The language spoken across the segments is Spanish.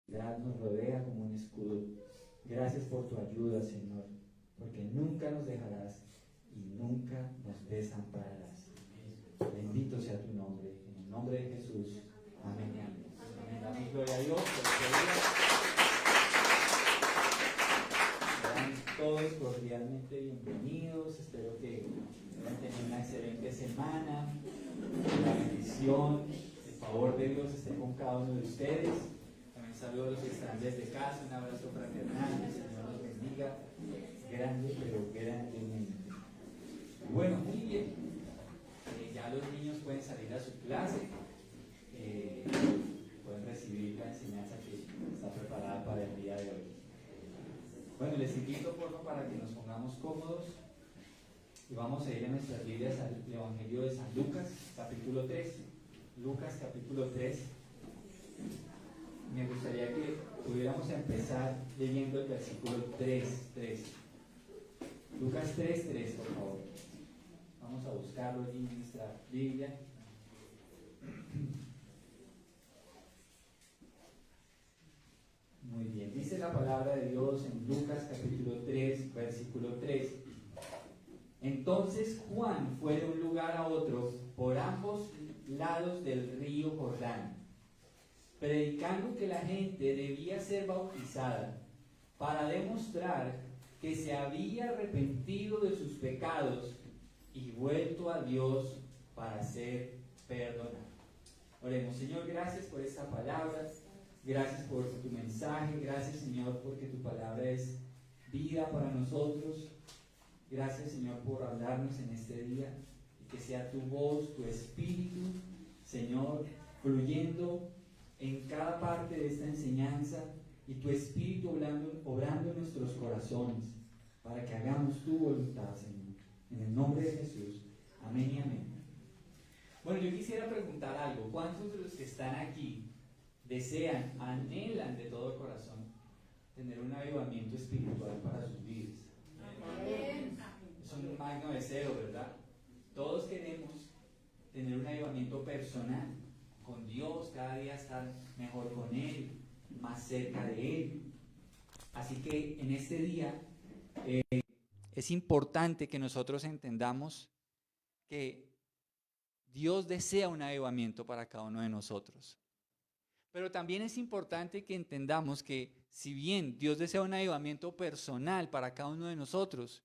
Nos rodea como un escudo. Gracias por tu ayuda, Señor, porque nunca nos dejarás y nunca nos desampararás. Bendito sea tu nombre, en el nombre de Jesús. Amén y amén. Amén. Damos gloria a Dios por este día. Sean todos cordialmente bienvenidos. Espero que puedan tener una excelente semana. La bendición, el favor de Dios esté con cada uno de ustedes. También saludo a los que están desde casa. Un abrazo fraternal. Que el Señor los bendiga. Grande, pero grandemente. Bueno, muy bien. Ya los niños pueden salir a su clase. Pueden recibir la enseñanza que está preparada para el día de hoy. Bueno, les invito por favor para que nos pongamos cómodos y vamos a ir en nuestras Biblias al Evangelio de San Lucas, capítulo 3. Lucas, capítulo 3. Me gustaría que pudiéramos empezar leyendo el versículo 3. Lucas 3, por favor. Vamos a buscarlo aquí en nuestra Biblia. Muy bien, dice la palabra de Dios en Lucas capítulo 3, versículo 3. Entonces Juan fue de un lugar a otro por ambos lados del río Jordán, predicando que la gente debía ser bautizada para demostrar que se había arrepentido de sus pecados y vuelto a Dios para ser perdonado. Oremos. Señor, gracias por esta palabra. Gracias por tu mensaje, gracias Señor porque tu palabra es vida para nosotros. Gracias Señor por hablarnos en este día y que sea tu voz, tu espíritu, Señor, fluyendo en cada parte de esta enseñanza y tu espíritu obrando en nuestros corazones para que hagamos tu voluntad, Señor. En el nombre de Jesús. Amén y amén. Bueno, yo quisiera preguntar algo. ¿Cuántos de los que están aquí desean, anhelan de todo corazón tener un avivamiento espiritual para sus vidas? Amén. Es un magno deseo, ¿verdad? Todos queremos tener un avivamiento personal con Dios, cada día estar mejor con Él, más cerca de Él. Así que en este día es importante que nosotros entendamos que Dios desea un avivamiento para cada uno de nosotros. Pero también es importante que entendamos que si bien Dios desea un avivamiento personal para cada uno de nosotros,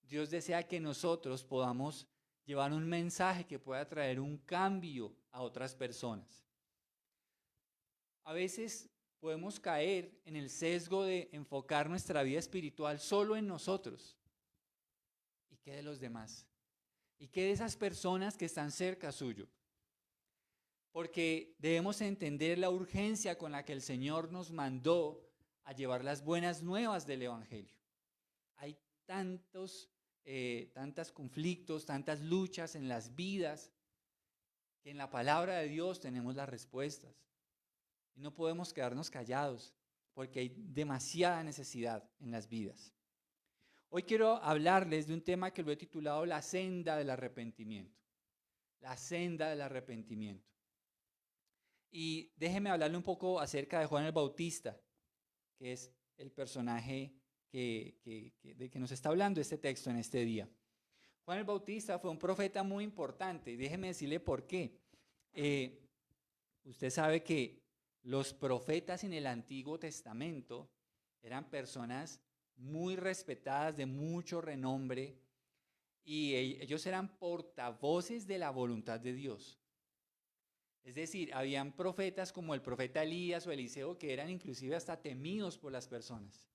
Dios desea que nosotros podamos llevar un mensaje que pueda traer un cambio a otras personas. A veces podemos caer en el sesgo de enfocar nuestra vida espiritual solo en nosotros. ¿Y qué de los demás? ¿Y qué de esas personas que están cerca suyo? Porque debemos entender la urgencia con la que el Señor nos mandó a llevar las buenas nuevas del Evangelio. Hay tantos conflictos, tantas luchas en las vidas, que en la palabra de Dios tenemos las respuestas. Y no podemos quedarnos callados, porque hay demasiada necesidad en las vidas. Hoy quiero hablarles de un tema que lo he titulado La senda del arrepentimiento. La senda del arrepentimiento. Y déjeme hablarle un poco acerca de Juan el Bautista, que es el personaje de que nos está hablando este texto en este día. Juan el Bautista fue un profeta muy importante, y déjeme decirle por qué. Usted sabe que los profetas en el Antiguo Testamento eran personas muy respetadas, de mucho renombre, y ellos eran portavoces de la voluntad de Dios. Es decir, habían profetas como el profeta Elías o Eliseo que eran inclusive hasta temidos por las personas.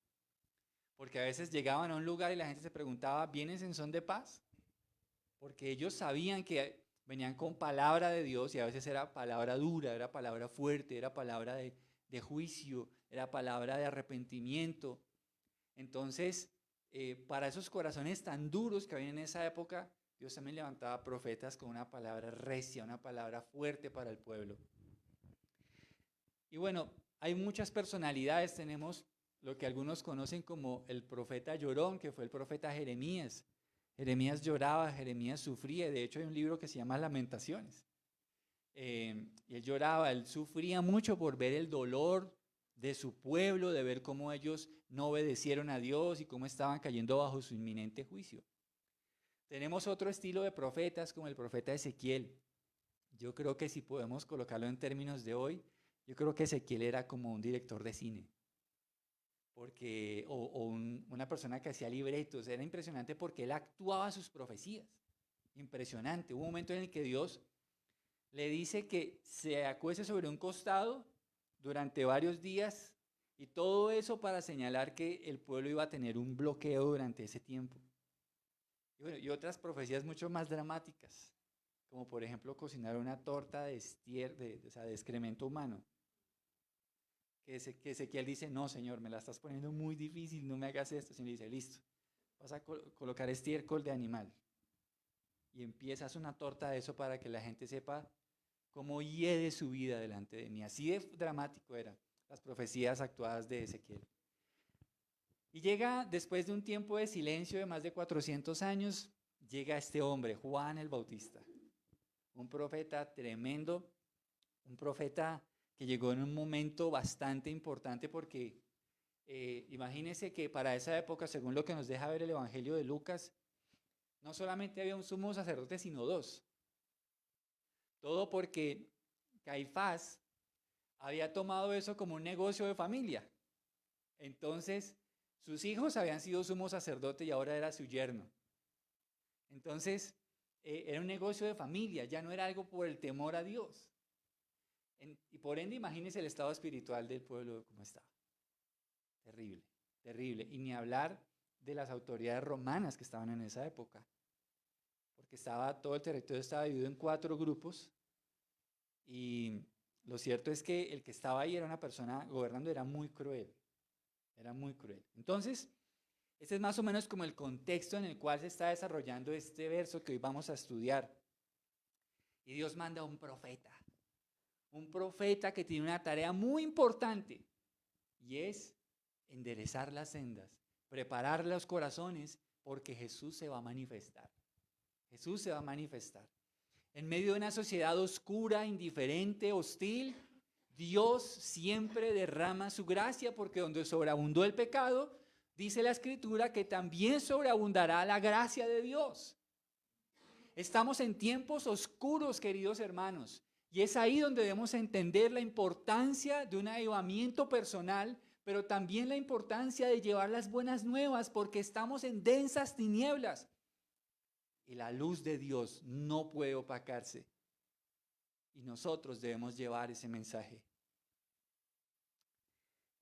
Porque a veces llegaban a un lugar y la gente se preguntaba, ¿vienes en son de paz? Porque ellos sabían que venían con palabra de Dios y a veces era palabra dura, era palabra fuerte, era palabra de juicio, era palabra de arrepentimiento. Entonces, para esos corazones tan duros que había en esa época, Dios también levantaba profetas con una palabra recia, una palabra fuerte para el pueblo. Y bueno, hay muchas personalidades. Tenemos lo que algunos conocen como el profeta llorón, que fue el profeta Jeremías. Jeremías lloraba, Jeremías sufría. De hecho, hay un libro que se llama Lamentaciones. Y él lloraba, él sufría mucho por ver el dolor de su pueblo, de ver cómo ellos no obedecieron a Dios y cómo estaban cayendo bajo su inminente juicio. Tenemos otro estilo de profetas como el profeta Ezequiel. Yo creo que si podemos colocarlo en términos de hoy, yo creo que Ezequiel era como un director de cine, porque, una persona que hacía libretos. Era impresionante porque él actuaba sus profecías. Impresionante. Hubo un momento en el que Dios le dice que se acueste sobre un costado durante varios días, y todo eso para señalar que el pueblo iba a tener un bloqueo durante ese tiempo. Y, bueno, y otras profecías mucho más dramáticas, como por ejemplo cocinar una torta de o sea, de excremento humano. Que Ezequiel dice: no, Señor, me la estás poniendo muy difícil, no me hagas esto. El Señor dice: listo, vas a colocar estiércol de animal. Y empiezas una torta de eso para que la gente sepa cómo hiede su vida delante de mí. Así de dramático eran las profecías actuadas de Ezequiel. Y llega, después de un tiempo de silencio de más de 400 años, llega este hombre, Juan el Bautista, un profeta tremendo, un profeta que llegó en un momento bastante importante porque imagínense que para esa época, según lo que nos deja ver el Evangelio de Lucas, no solamente había un sumo sacerdote, sino dos. Todo porque Caifás había tomado eso como un negocio de familia. Entonces, sus hijos habían sido sumo sacerdote y ahora era su yerno. Entonces, era un negocio de familia, ya no era algo por el temor a Dios. Y por ende, imagínense el estado espiritual del pueblo como estaba. Terrible, terrible. Y ni hablar de las autoridades romanas que estaban en esa época. Porque todo el territorio estaba dividido en 4 grupos. Y lo cierto es que el que estaba ahí era una persona gobernando, era muy cruel. Era muy cruel. Entonces, este es más o menos como el contexto en el cual se está desarrollando este verso que hoy vamos a estudiar. Y Dios manda a un profeta que tiene una tarea muy importante, y es enderezar las sendas, preparar los corazones, porque Jesús se va a manifestar. Jesús se va a manifestar. En medio de una sociedad oscura, indiferente, hostil, Dios siempre derrama su gracia, porque donde sobreabundó el pecado, dice la Escritura que también sobreabundará la gracia de Dios. Estamos en tiempos oscuros, queridos hermanos, y es ahí donde debemos entender la importancia de un avivamiento personal, pero también la importancia de llevar las buenas nuevas, porque estamos en densas tinieblas y la luz de Dios no puede opacarse. Y nosotros debemos llevar ese mensaje.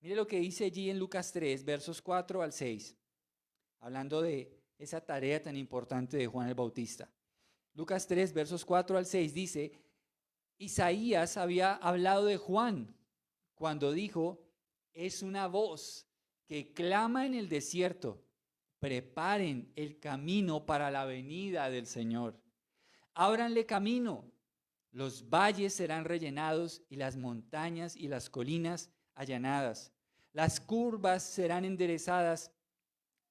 Mire lo que dice allí en Lucas 3, versos 4 al 6, hablando de esa tarea tan importante de Juan el Bautista. Lucas 3, versos 4 al 6 dice: Isaías había hablado de Juan cuando dijo: es una voz que clama en el desierto, preparen el camino para la venida del Señor. Ábranle camino, los valles serán rellenados y las montañas y las colinas allanadas. Las curvas serán enderezadas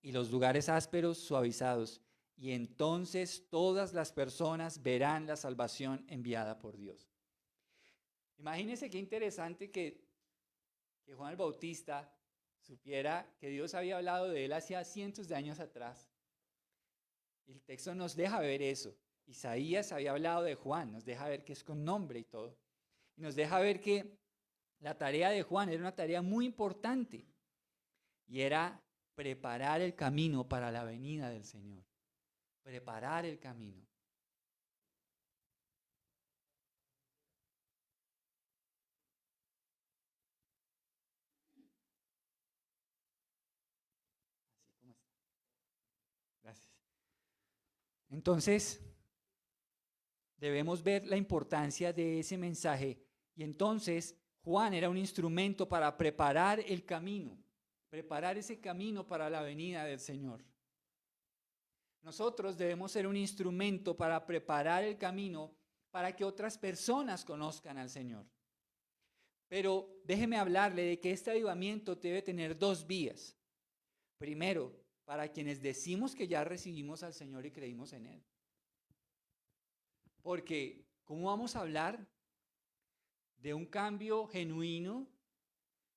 y los lugares ásperos suavizados. Y entonces todas las personas verán la salvación enviada por Dios. Imagínense qué interesante que Juan el Bautista supiera que Dios había hablado de él hacía cientos de años atrás. Y el texto nos deja ver eso. Isaías había hablado de Juan, nos deja ver que es con nombre y todo. Y nos deja ver que la tarea de Juan era una tarea muy importante, y era preparar el camino para la venida del Señor. Preparar el camino. Así como está. Gracias. Entonces, debemos ver la importancia de ese mensaje. Y entonces, Juan era un instrumento para preparar el camino, preparar ese camino para la venida del Señor. Nosotros debemos ser un instrumento para preparar el camino para que otras personas conozcan al Señor. Pero déjeme hablarle de que este avivamiento debe tener 2 vías. Primero, para quienes decimos que ya recibimos al Señor y creímos en Él. Porque, ¿cómo vamos a hablar de un cambio genuino,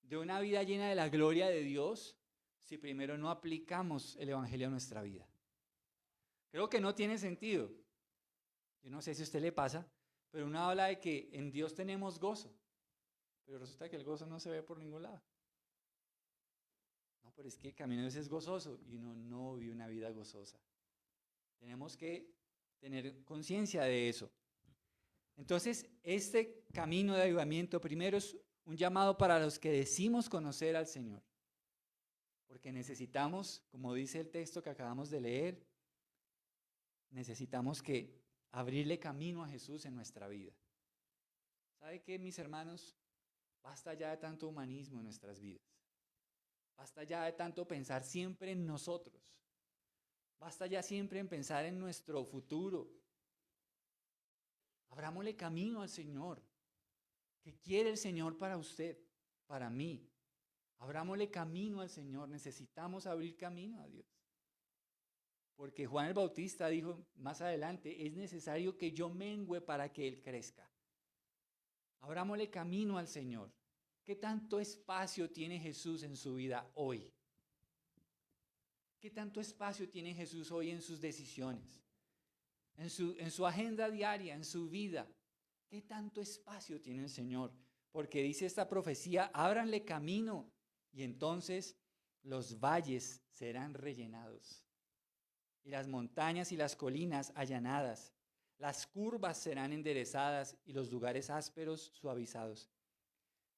de una vida llena de la gloria de Dios si primero no aplicamos el Evangelio a nuestra vida? Creo que no tiene sentido. Yo no sé si a usted le pasa, pero uno habla de que en Dios tenemos gozo, pero resulta que el gozo no se ve por ningún lado. No, pero es que el camino de Dios es gozoso y uno no vive una vida gozosa. Tenemos que tener conciencia de eso. Entonces, este camino de avivamiento primero es un llamado para los que decimos conocer al Señor. Porque necesitamos, como dice el texto que acabamos de leer, necesitamos que abrirle camino a Jesús en nuestra vida. ¿Sabe qué, mis hermanos? Basta ya de tanto humanismo en nuestras vidas. Basta ya de tanto pensar siempre en nosotros. Basta ya siempre en pensar en nuestro futuro. Abrámosle camino al Señor. ¿Qué quiere el Señor para usted? Para mí. Abrámosle camino al Señor. Necesitamos abrir camino a Dios. Porque Juan el Bautista dijo más adelante, es necesario que yo mengüe para que Él crezca. Abrámosle camino al Señor. ¿Qué tanto espacio tiene Jesús en su vida hoy? ¿Qué tanto espacio tiene Jesús hoy en sus decisiones? En su agenda diaria, en su vida. ¿Qué tanto espacio tiene el Señor? Porque dice esta profecía, ábranle camino y entonces los valles serán rellenados. Y las montañas y las colinas allanadas. Las curvas serán enderezadas y los lugares ásperos suavizados.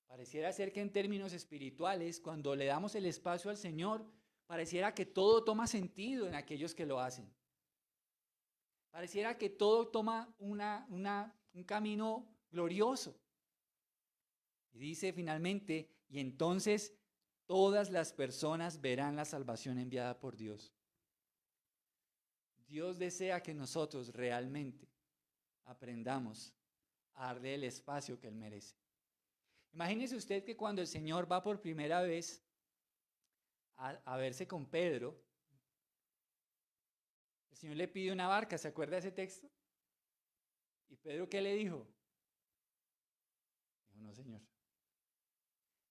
Pareciera ser que en términos espirituales, cuando le damos el espacio al Señor, pareciera que todo toma sentido en aquellos que lo hacen. Pareciera que todo toma un camino glorioso. Y dice finalmente, y entonces todas las personas verán la salvación enviada por Dios. Dios desea que nosotros realmente aprendamos a darle el espacio que Él merece. Imagínese usted que cuando el Señor va por primera vez a verse con Pedro, el Señor le pide una barca, ¿se acuerda de ese texto? ¿Y Pedro qué le dijo? Dijo, no, Señor.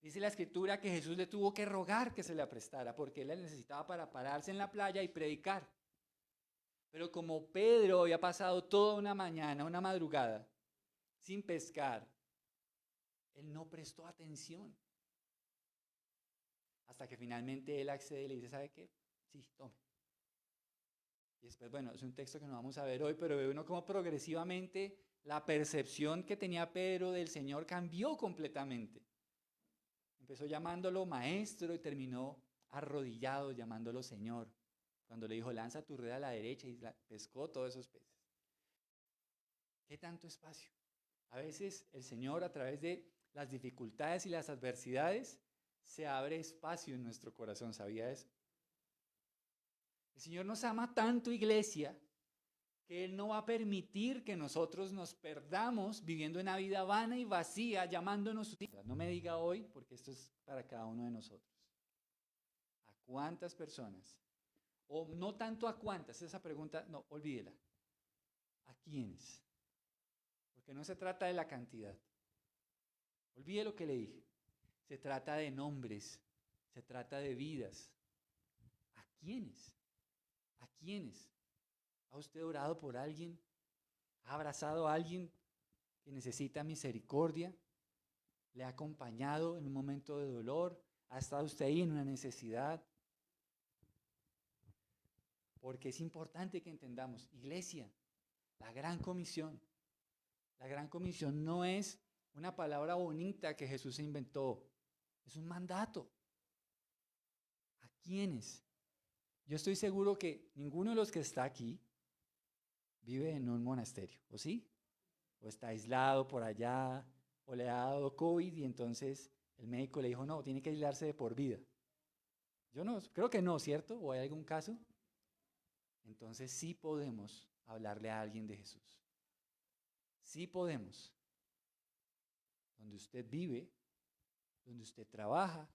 Dice la Escritura que Jesús le tuvo que rogar que se la prestara porque él la necesitaba para pararse en la playa y predicar. Pero como Pedro había pasado toda una mañana, una madrugada, sin pescar, él no prestó atención. Hasta que finalmente él accede y le dice, ¿sabe qué? Sí, tome. Y después, bueno, es un texto que no vamos a ver hoy, pero ve uno como progresivamente la percepción que tenía Pedro del Señor cambió completamente. Empezó llamándolo maestro y terminó arrodillado llamándolo Señor. Cuando le dijo, lanza tu red a la derecha y pescó todos esos peces. ¿Qué tanto espacio? A veces el Señor a través de las dificultades y las adversidades se abre espacio en nuestro corazón, ¿sabía eso? El Señor nos ama tanto, iglesia, que Él no va a permitir que nosotros nos perdamos viviendo una vida vana y vacía, llamándonos. No me diga hoy, porque esto es para cada uno de nosotros. ¿A cuántas personas? O no tanto a cuántas, esa pregunta, no, olvídela. ¿A quiénes? Porque no se trata de la cantidad. Olvide lo que le dije. Se trata de nombres, se trata de vidas. ¿A quiénes? ¿A quiénes? ¿Ha usted orado por alguien? ¿Ha abrazado a alguien que necesita misericordia? ¿Le ha acompañado en un momento de dolor? ¿Ha estado usted ahí en una necesidad? Porque es importante que entendamos, iglesia, la gran comisión no es una palabra bonita que Jesús inventó, es un mandato. ¿A quiénes? Yo estoy seguro que ninguno de los que está aquí vive en un monasterio, ¿o sí? O está aislado por allá, o le ha dado COVID y entonces el médico le dijo, no, tiene que aislarse de por vida. Yo no, creo que no, ¿cierto? ¿O hay algún caso? Entonces sí podemos hablarle a alguien de Jesús. Sí podemos. Donde usted vive, donde usted trabaja,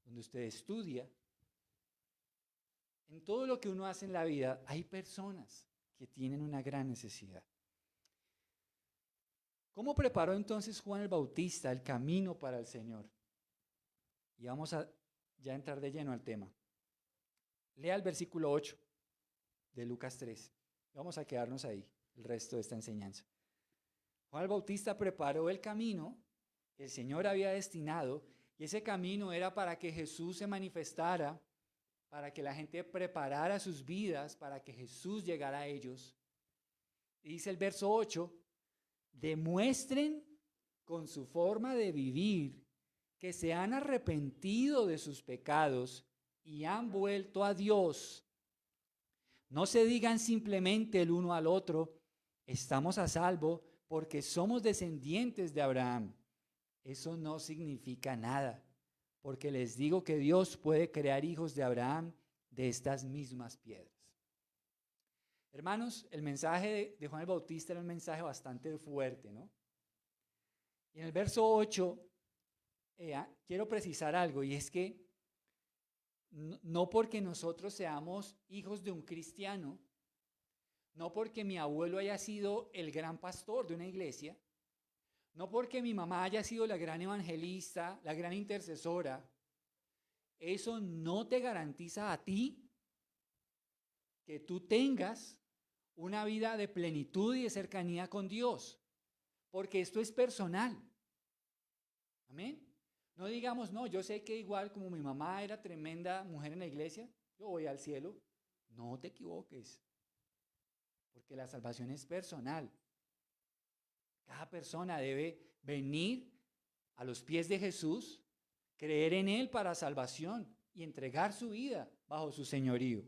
donde usted estudia, en todo lo que uno hace en la vida, hay personas que tienen una gran necesidad. ¿Cómo preparó entonces Juan el Bautista el camino para el Señor? Y vamos a ya entrar de lleno al tema. Lea el versículo 8 de Lucas 3. Vamos a quedarnos ahí el resto de esta enseñanza. Juan el Bautista preparó el camino que el Señor había destinado, y ese camino era para que Jesús se manifestara, para que la gente preparara sus vidas, para que Jesús llegara a ellos. Y dice el verso 8, demuestren con su forma de vivir que se han arrepentido de sus pecados y han vuelto a Dios. No se digan simplemente el uno al otro, estamos a salvo porque somos descendientes de Abraham. Eso no significa nada, porque les digo que Dios puede crear hijos de Abraham de estas mismas piedras. Hermanos, el mensaje de Juan el Bautista era un mensaje bastante fuerte, ¿no? Y en el verso 8 quiero precisar algo, y es que no porque nosotros seamos hijos de un cristiano, no porque mi abuelo haya sido el gran pastor de una iglesia, no porque mi mamá haya sido la gran evangelista, la gran intercesora, eso no te garantiza a ti que tú tengas una vida de plenitud y de cercanía con Dios, porque esto es personal. Amén. No digamos, no, yo sé que igual como mi mamá era tremenda mujer en la iglesia, yo voy al cielo. No te equivoques, porque la salvación es personal. Cada persona debe venir a los pies de Jesús, creer en Él para salvación y entregar su vida bajo su señorío.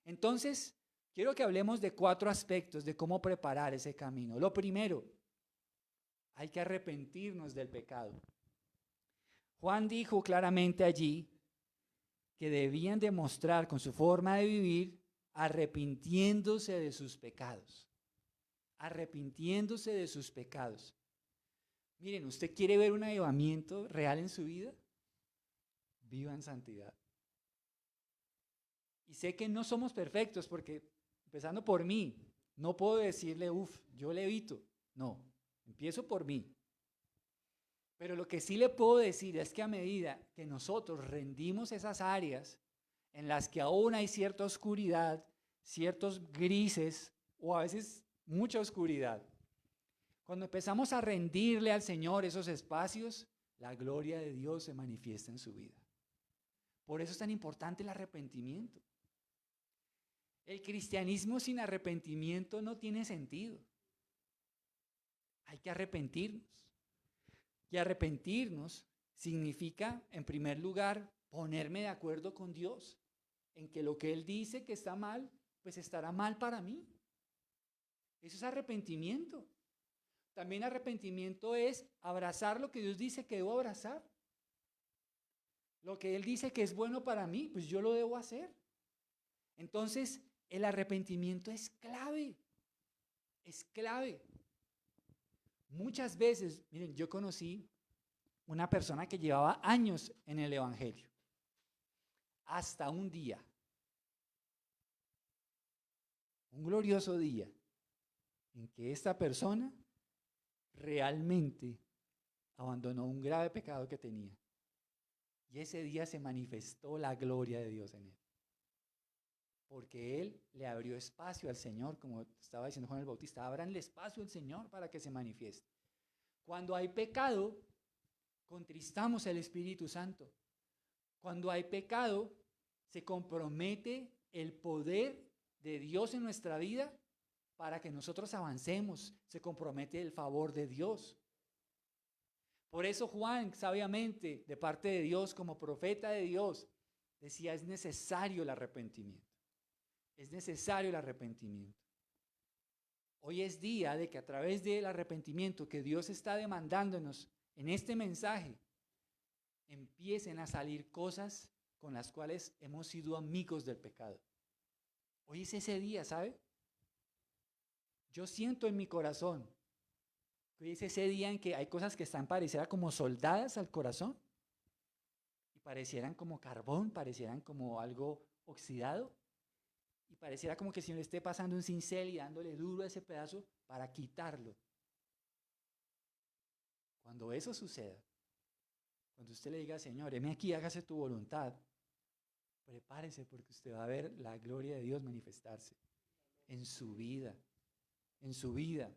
Entonces, quiero que hablemos de 4 aspectos de cómo preparar ese camino. Lo primero, hay que arrepentirnos del pecado. Juan dijo claramente allí que debían demostrar con su forma de vivir arrepintiéndose de sus pecados. Arrepintiéndose de sus pecados. Miren, ¿usted quiere ver un avivamiento real en su vida? Viva en santidad. Y sé que no somos perfectos porque, empezando por mí, no puedo decirle, yo le evito. No, empiezo por mí. Pero lo que sí le puedo decir es que a medida que nosotros rendimos esas áreas en las que aún hay cierta oscuridad, ciertos grises o a veces mucha oscuridad, cuando empezamos a rendirle al Señor esos espacios, la gloria de Dios se manifiesta en su vida. Por eso es tan importante el arrepentimiento. El cristianismo sin arrepentimiento no tiene sentido. Hay que arrepentirnos. Y arrepentirnos significa, en primer lugar, ponerme de acuerdo con Dios en que lo que Él dice que está mal, pues estará mal para mí. Eso es arrepentimiento. También arrepentimiento es abrazar lo que Dios dice que debo abrazar. Lo que Él dice que es bueno para mí, pues yo lo debo hacer. Entonces, el arrepentimiento es clave. Es clave. Muchas veces, miren, yo conocí una persona que llevaba años en el Evangelio, hasta un día, un glorioso día, en que esta persona realmente abandonó un grave pecado que tenía. Y ese día se manifestó la gloria de Dios en él. Porque él le abrió espacio al Señor, como estaba diciendo Juan el Bautista, ábranle espacio al Señor para que se manifieste. Cuando hay pecado, contristamos al Espíritu Santo. Cuando hay pecado, se compromete el poder de Dios en nuestra vida para que nosotros avancemos. Se compromete el favor de Dios. Por eso Juan, sabiamente, de parte de Dios, como profeta de Dios, decía, es necesario el arrepentimiento. Es necesario el arrepentimiento. Hoy es día de que a través del arrepentimiento que Dios está demandándonos en este mensaje, empiecen a salir cosas con las cuales hemos sido amigos del pecado. Hoy es ese día, ¿sabe? Yo siento en mi corazón que hoy es ese día en que hay cosas que están pareciera como soldadas al corazón y parecieran como carbón, parecieran como algo oxidado. Y pareciera como que el Señor esté pasando un cincel y dándole duro a ese pedazo para quitarlo. Cuando eso suceda, Cuando usted le diga, Señor, heme aquí, hágase tu voluntad, prepárese porque usted va a ver la gloria de Dios manifestarse en su vida, en su vida.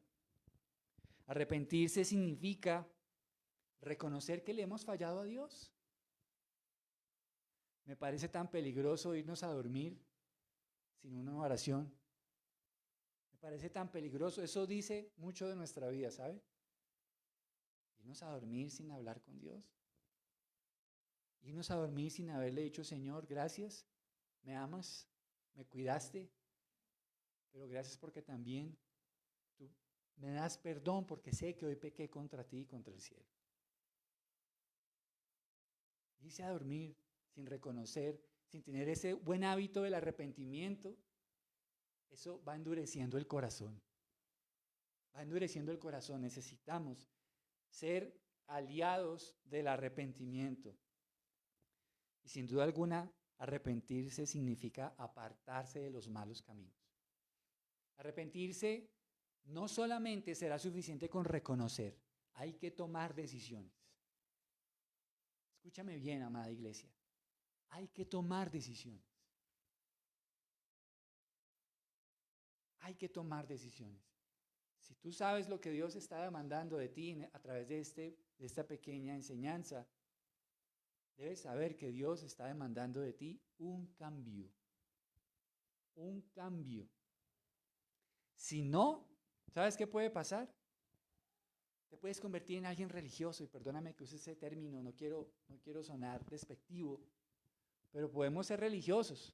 Arrepentirse significa reconocer que le hemos fallado a Dios. Me parece tan peligroso irnos a dormir sin una oración. Me parece tan peligroso. Eso dice mucho de nuestra vida, ¿sabe? Irnos a dormir sin hablar con Dios. Irnos a dormir sin haberle dicho, Señor, gracias, me amas, me cuidaste, pero gracias porque también tú me das perdón porque sé que hoy pequé contra ti y contra el cielo. Irse a dormir sin reconocer, sin tener ese buen hábito del arrepentimiento, eso va endureciendo el corazón. Va endureciendo el corazón. Necesitamos ser aliados del arrepentimiento. Y sin duda alguna, arrepentirse significa apartarse de los malos caminos. Arrepentirse no solamente será suficiente con reconocer, hay que tomar decisiones. Escúchame bien, amada iglesia. Hay que tomar decisiones. Hay que tomar decisiones. Si tú sabes lo que Dios está demandando de ti a través de esta pequeña enseñanza, debes saber que Dios está demandando de ti un cambio. Un cambio. Si no, ¿sabes qué puede pasar? Te puedes convertir en alguien religioso, y perdóname que use ese término, no quiero sonar despectivo, pero podemos ser religiosos.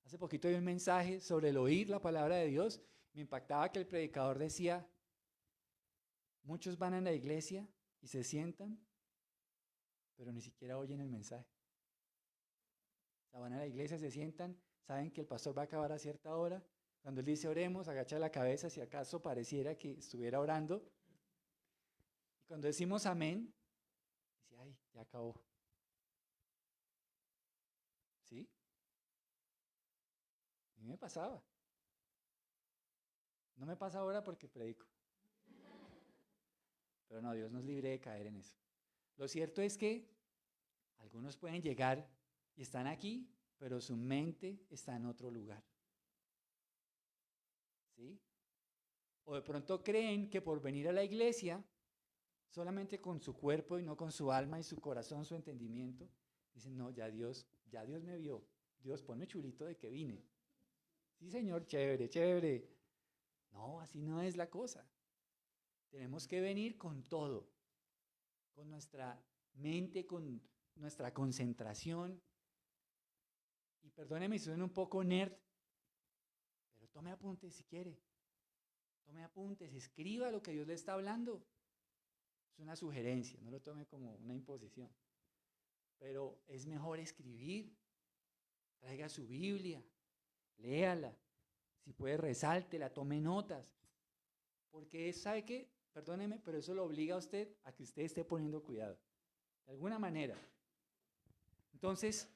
Hace poquito vi un mensaje sobre el oír la palabra de Dios. Me impactaba que el predicador decía, muchos van a la iglesia y se sientan, pero ni siquiera oyen el mensaje. O sea, van a la iglesia, se sientan, saben que el pastor va a acabar a cierta hora. Cuando él dice oremos, agacha la cabeza si acaso pareciera que estuviera orando. Y cuando decimos amén, dice, ay, ya acabó. ¿Sí? A mí me pasaba. No me pasa ahora porque predico. Pero no, Dios nos libre de caer en eso. Lo cierto es que algunos pueden llegar y están aquí, pero su mente está en otro lugar. ¿Sí? O de pronto creen que por venir a la iglesia, solamente con su cuerpo y no con su alma y su corazón, su entendimiento, dicen, no, ya Dios me vio. Dios, ponme chulito de que vine. Sí, Señor, chévere, chévere. No, así no es la cosa. Tenemos que venir con todo, con nuestra mente, con nuestra concentración. Y perdóneme si suena un poco nerd, pero tome apuntes si quiere. Tome apuntes, escriba lo que Dios le está hablando. Es una sugerencia, no lo tome como una imposición. Pero es mejor escribir. Traiga su Biblia, léala. Si puede, resáltela, tome notas. Porque ¿sabe qué? Perdóneme, pero eso lo obliga a usted a que usted esté poniendo cuidado. De alguna manera. Entonces,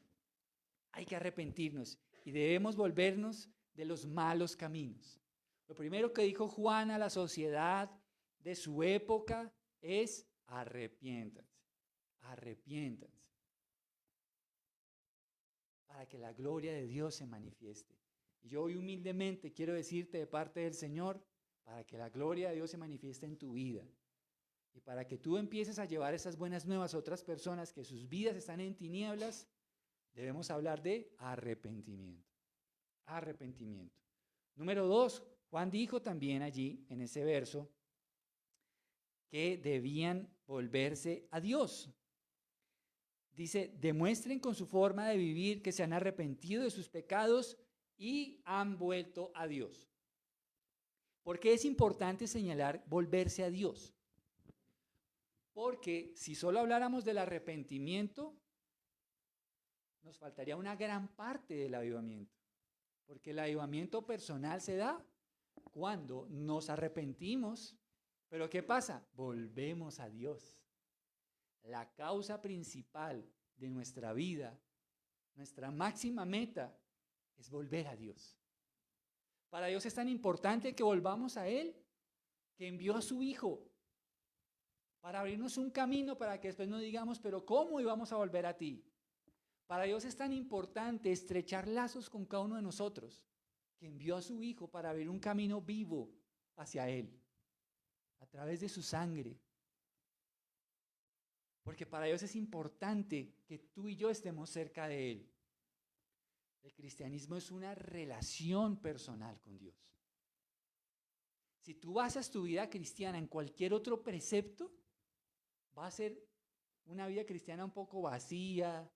hay que arrepentirnos y debemos volvernos de los malos caminos. Lo primero que dijo Juan a la sociedad de su época es arrepiéntanse, arrepiéntanse, para que la gloria de Dios se manifieste. Y yo hoy humildemente quiero decirte de parte del Señor, para que la gloria de Dios se manifieste en tu vida y para que tú empieces a llevar esas buenas nuevas a otras personas que sus vidas están en tinieblas, debemos hablar de arrepentimiento. Arrepentimiento. Número 2, Juan dijo también allí en ese verso que debían volverse a Dios. Dice, demuestren con su forma de vivir que se han arrepentido de sus pecados y han vuelto a Dios. ¿Por qué es importante señalar volverse a Dios? Porque si solo habláramos del arrepentimiento, nos faltaría una gran parte del avivamiento. Porque el avivamiento personal se da cuando nos arrepentimos. Pero ¿qué pasa? Volvemos a Dios. La causa principal de nuestra vida, nuestra máxima meta, es volver a Dios. Para Dios es tan importante que volvamos a Él, que envió a su Hijo para abrirnos un camino para que después no digamos, pero ¿cómo íbamos a volver a ti? Para Dios es tan importante estrechar lazos con cada uno de nosotros, que envió a su Hijo para abrir un camino vivo hacia Él, a través de su sangre. Porque para Dios es importante que tú y yo estemos cerca de Él. El cristianismo es una relación personal con Dios. Si tú basas tu vida cristiana en cualquier otro precepto, va a ser una vida cristiana un poco vacía,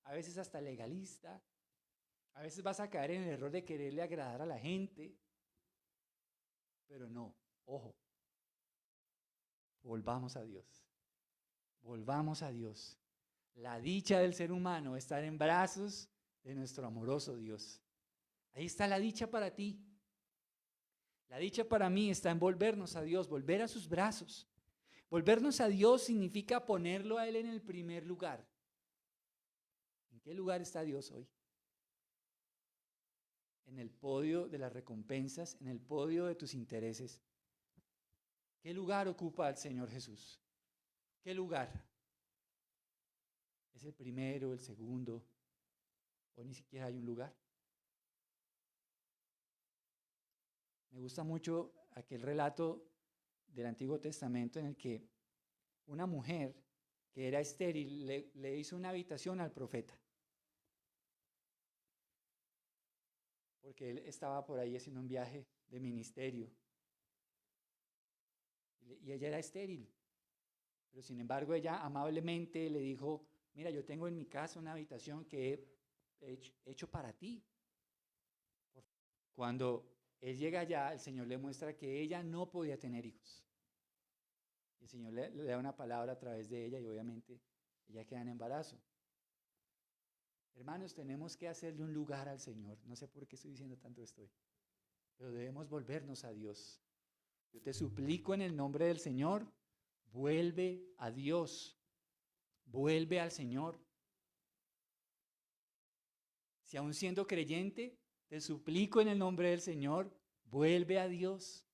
a veces hasta legalista. A veces vas a caer en el error de quererle agradar a la gente. Pero no, ojo, volvamos a Dios. Volvamos a Dios. La dicha del ser humano es estar en brazos de nuestro amoroso Dios. Ahí está la dicha para ti. La dicha para mí está en volvernos a Dios, volver a sus brazos. Volvernos a Dios significa ponerlo a Él en el primer lugar. ¿En qué lugar está Dios hoy? En el podio de las recompensas, en el podio de tus intereses. ¿Qué lugar ocupa el Señor Jesús? ¿Qué lugar? ¿Es el primero, el segundo? ¿O ni siquiera hay un lugar? Me gusta mucho aquel relato del Antiguo Testamento en el que una mujer que era estéril le hizo una habitación al profeta. Porque él estaba por ahí haciendo un viaje de ministerio. Y ella era estéril. Pero sin embargo ella amablemente le dijo, mira, yo tengo en mi casa una habitación que he hecho para ti. Cuando él llega allá, el Señor le muestra que ella no podía tener hijos. Y el Señor le da una palabra a través de ella y obviamente ella queda en embarazo. Hermanos, tenemos que hacerle un lugar al Señor. No sé por qué estoy diciendo tanto esto hoy, pero debemos volvernos a Dios. Yo te suplico en el nombre del Señor, vuelve a Dios, vuelve al Señor. Si aún siendo creyente, te suplico en el nombre del Señor, vuelve a Dios,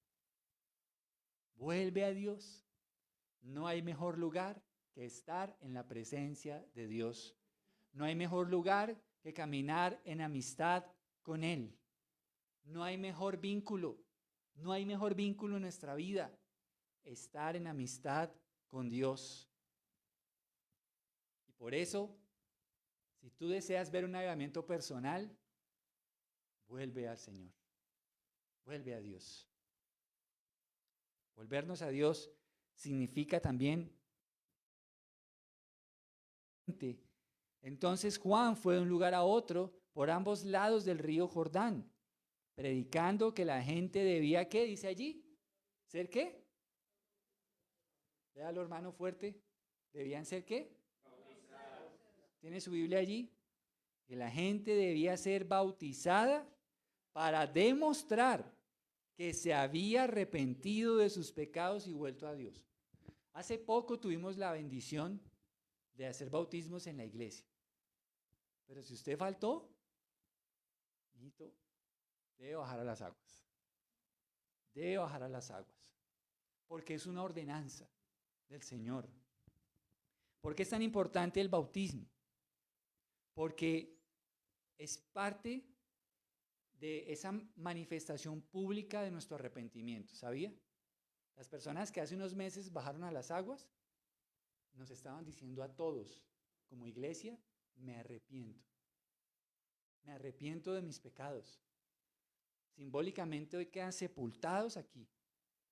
vuelve a Dios. No hay mejor lugar que estar en la presencia de Dios. No hay mejor lugar que caminar en amistad con Él. No hay mejor vínculo, no hay mejor vínculo en nuestra vida, estar en amistad con Dios. Y por eso, si tú deseas ver un avivamiento personal, vuelve al Señor, vuelve a Dios. Volvernos a Dios significa también. Entonces Juan fue de un lugar a otro por ambos lados del río Jordán, predicando que la gente debía, ¿qué dice allí? ¿Ser qué? Léalo, hermano, fuerte. ¿Debían ser qué? Bautizados. ¿Tiene su Biblia allí? Que la gente debía ser bautizada para demostrar que se había arrepentido de sus pecados y vuelto a Dios. Hace poco tuvimos la bendición de hacer bautismos en la iglesia. Pero si usted faltó, hijito, debe bajar a las aguas. Debe bajar a las aguas. Porque es una ordenanza del Señor. ¿Por qué es tan importante el bautismo? Porque es parte de esa manifestación pública de nuestro arrepentimiento, ¿sabía? Las personas que hace unos meses bajaron a las aguas nos estaban diciendo a todos, como iglesia, me arrepiento. Me arrepiento de mis pecados. Simbólicamente hoy quedan sepultados aquí.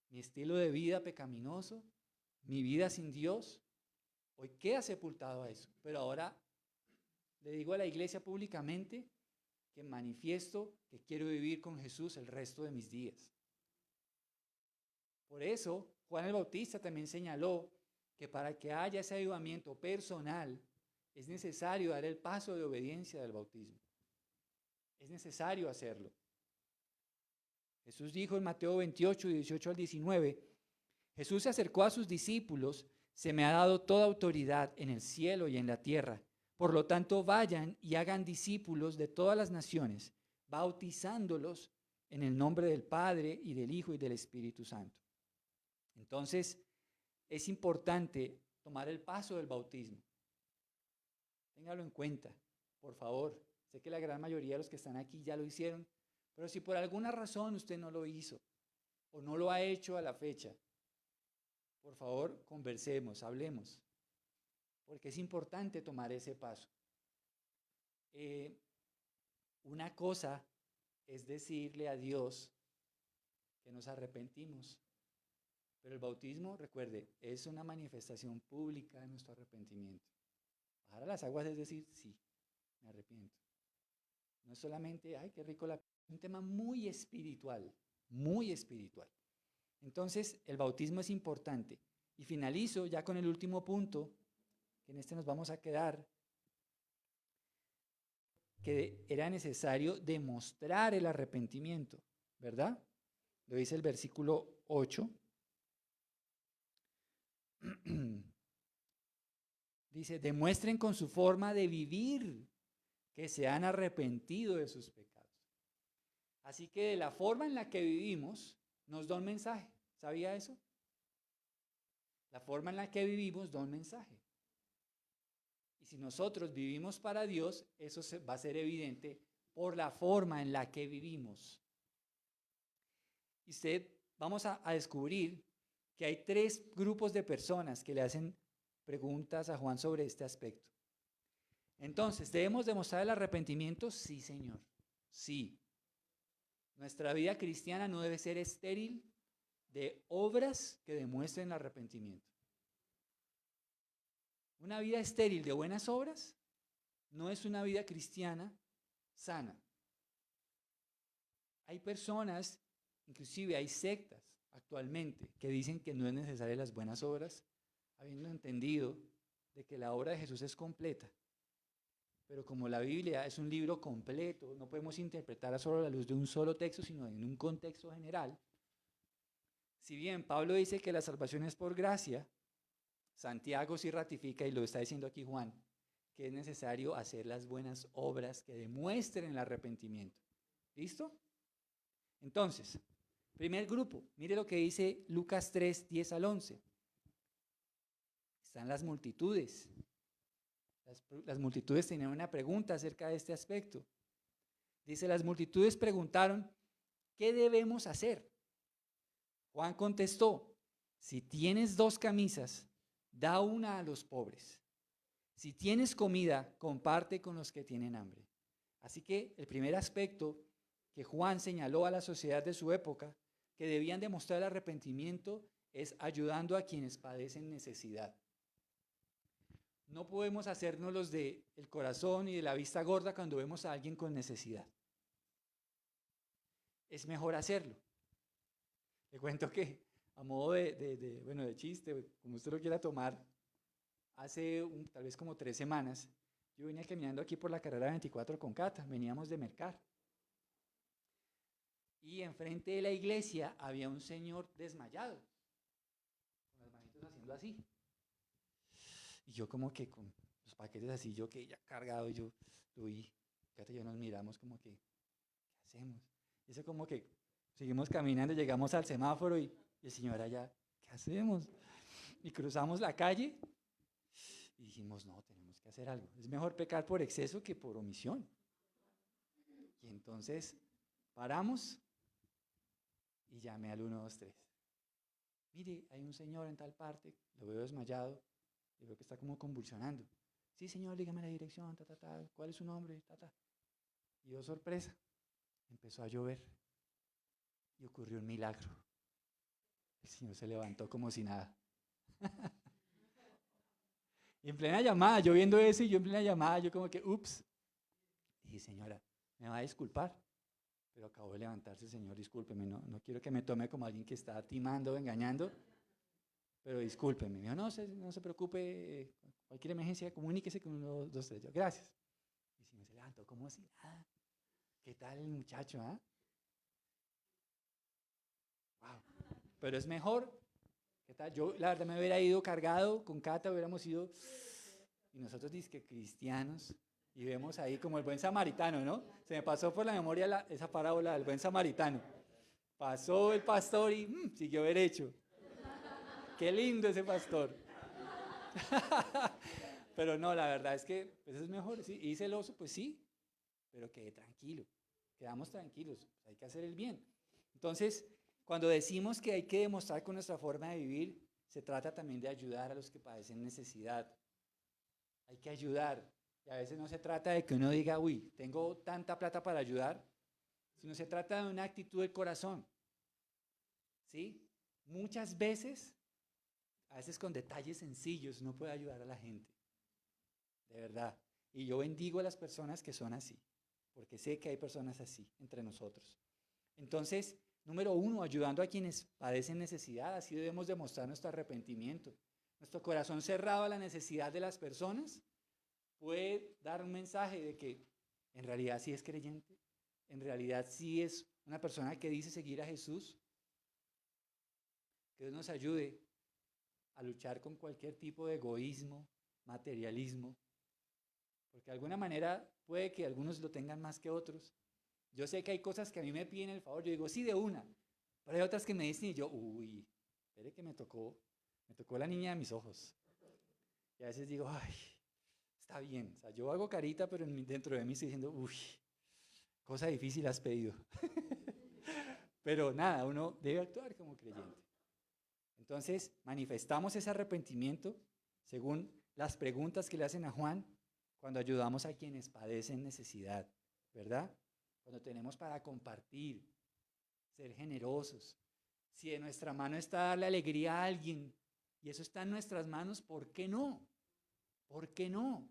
Mi estilo de vida pecaminoso, mi vida sin Dios, hoy queda sepultado a eso. Pero ahora le digo a la iglesia públicamente que manifiesto que quiero vivir con Jesús el resto de mis días. Por eso, Juan el Bautista también señaló que para que haya ese avivamiento personal, es necesario dar el paso de obediencia del bautismo. Es necesario hacerlo. Jesús dijo en Mateo 28, 18 al 19, Jesús se acercó a sus discípulos, se me ha dado toda autoridad en el cielo y en la tierra. Por lo tanto, vayan y hagan discípulos de todas las naciones, bautizándolos en el nombre del Padre y del Hijo y del Espíritu Santo. Entonces, es importante tomar el paso del bautismo. Téngalo en cuenta, por favor. Sé que la gran mayoría de los que están aquí ya lo hicieron, pero si por alguna razón usted no lo hizo o no lo ha hecho a la fecha, por favor, conversemos, hablemos, porque es importante tomar ese paso. Una cosa es decirle a Dios que nos arrepentimos, pero el bautismo, recuerde, es una manifestación pública de nuestro arrepentimiento. Bajar a las aguas es decir, sí, me arrepiento. No es solamente, ay, qué rico es un tema muy espiritual, muy espiritual. Entonces, el bautismo es importante. Y finalizo ya con el último punto, que en este nos vamos a quedar, que era necesario demostrar el arrepentimiento, ¿verdad? Lo dice el versículo 8. Dice, demuestren con su forma de vivir que se han arrepentido de sus pecados. Así que de la forma en la que vivimos nos da un mensaje. ¿Sabía eso? La forma en la que vivimos da un mensaje. Y si nosotros vivimos para Dios, eso va a ser evidente por la forma en la que vivimos. Y vamos a descubrir que hay 3 grupos de personas que le hacen preguntas a Juan sobre este aspecto. Entonces, ¿debemos demostrar el arrepentimiento? Sí, Señor. Sí. Nuestra vida cristiana no debe ser estéril de obras que demuestren el arrepentimiento. Una vida estéril de buenas obras no es una vida cristiana sana. Hay personas, inclusive hay sectas actualmente que dicen que no es necesaria las buenas obras, habiendo entendido de que la obra de Jesús es completa. Pero como la Biblia es un libro completo, no podemos interpretarla solo a la luz de un solo texto, sino en un contexto general. Si bien Pablo dice que la salvación es por gracia, Santiago sí ratifica, y lo está diciendo aquí Juan, que es necesario hacer las buenas obras que demuestren el arrepentimiento. ¿Listo? Entonces, primer grupo, mire lo que dice Lucas 3, 10 al 11. Están las multitudes. Las multitudes tenían una pregunta acerca de este aspecto. Dice, las multitudes preguntaron, ¿qué debemos hacer? Juan contestó, si tienes 2 camisas, da una a los pobres. Si tienes comida, comparte con los que tienen hambre. Así que el primer aspecto que Juan señaló a la sociedad de su época, que debían demostrar el arrepentimiento, es ayudando a quienes padecen necesidad. No podemos hacernos los del corazón y de la vista gorda cuando vemos a alguien con necesidad. Es mejor hacerlo. Le cuento que, a modo de chiste, como usted lo quiera tomar, hace tal vez como 3 semanas, yo venía caminando aquí por la carrera 24 con Cata, veníamos de mercar. Y enfrente de la iglesia había un señor desmayado, con las manitos haciendo así. Y yo como que con los paquetes así, yo que ya cargado, yo lo vi, Cata y yo nos miramos como que, ¿qué hacemos? Y eso como que seguimos caminando, llegamos al semáforo y el señor allá, ¿qué hacemos? Y cruzamos la calle y dijimos, no, tenemos que hacer algo. Es mejor pecar por exceso que por omisión. Y entonces paramos y llamé al 123. Mire, hay un señor en tal parte, lo veo desmayado, y veo que está como convulsionando. Sí, señor, dígame la dirección, ¿cuál es su nombre? Y oh, sorpresa, empezó a llover y ocurrió un milagro. El señor se levantó como si nada. Y en plena llamada, yo viendo eso y yo en plena llamada, yo como que, ups. Dije, señora, me va a disculpar, pero acabó de levantarse el señor, discúlpeme, no quiero que me tome como alguien que está timando o engañando, pero discúlpeme. Me dijo, no se preocupe, cualquier emergencia, comuníquese con 1, 2, 3. Yo, gracias. Y el señor se levantó como si nada. ¿Qué tal el muchacho, ah? Wow. Pero es mejor. ¿Qué tal? Yo, la verdad, me hubiera ido cargado con Cata, hubiéramos ido, y nosotros disque cristianos, y vemos ahí como el buen samaritano, ¿no? Se me pasó por la memoria esa parábola del buen samaritano. Pasó el pastor y siguió derecho. Qué lindo ese pastor. Pero no, la verdad es que pues es mejor. ¿Sí? Y celoso, pues sí, pero quede tranquilo. Quedamos tranquilos, hay que hacer el bien. Entonces, cuando decimos que hay que demostrar con nuestra forma de vivir, se trata también de ayudar a los que padecen necesidad. Hay que ayudar. Y a veces no se trata de que uno diga, uy, tengo tanta plata para ayudar, sino se trata de una actitud del corazón. ¿Sí? Muchas veces, a veces con detalles sencillos, uno puede ayudar a la gente. De verdad. Y yo bendigo a las personas que son así, porque sé que hay personas así entre nosotros. Entonces, número uno, ayudando a quienes padecen necesidad, así debemos demostrar nuestro arrepentimiento. Nuestro corazón cerrado a la necesidad de las personas puede dar un mensaje de que en realidad sí es creyente, en realidad sí es una persona que dice seguir a Jesús. Que Dios nos ayude a luchar con cualquier tipo de egoísmo, materialismo, porque de alguna manera puede que algunos lo tengan más que otros. Yo sé que hay cosas que a mí me piden el favor, yo digo sí de una, pero hay otras que me dicen y yo, uy, espere que me tocó la niña de mis ojos. Y a veces digo, ay, está bien, o sea, yo hago carita, pero dentro de mí estoy diciendo, uy, cosa difícil has pedido. Pero nada, uno debe actuar como creyente. Entonces, manifestamos ese arrepentimiento según las preguntas que le hacen a Juan cuando ayudamos a quienes padecen necesidad, ¿verdad? Cuando tenemos para compartir, ser generosos. Si de nuestra mano está darle alegría a alguien y eso está en nuestras manos, ¿por qué no? ¿Por qué no?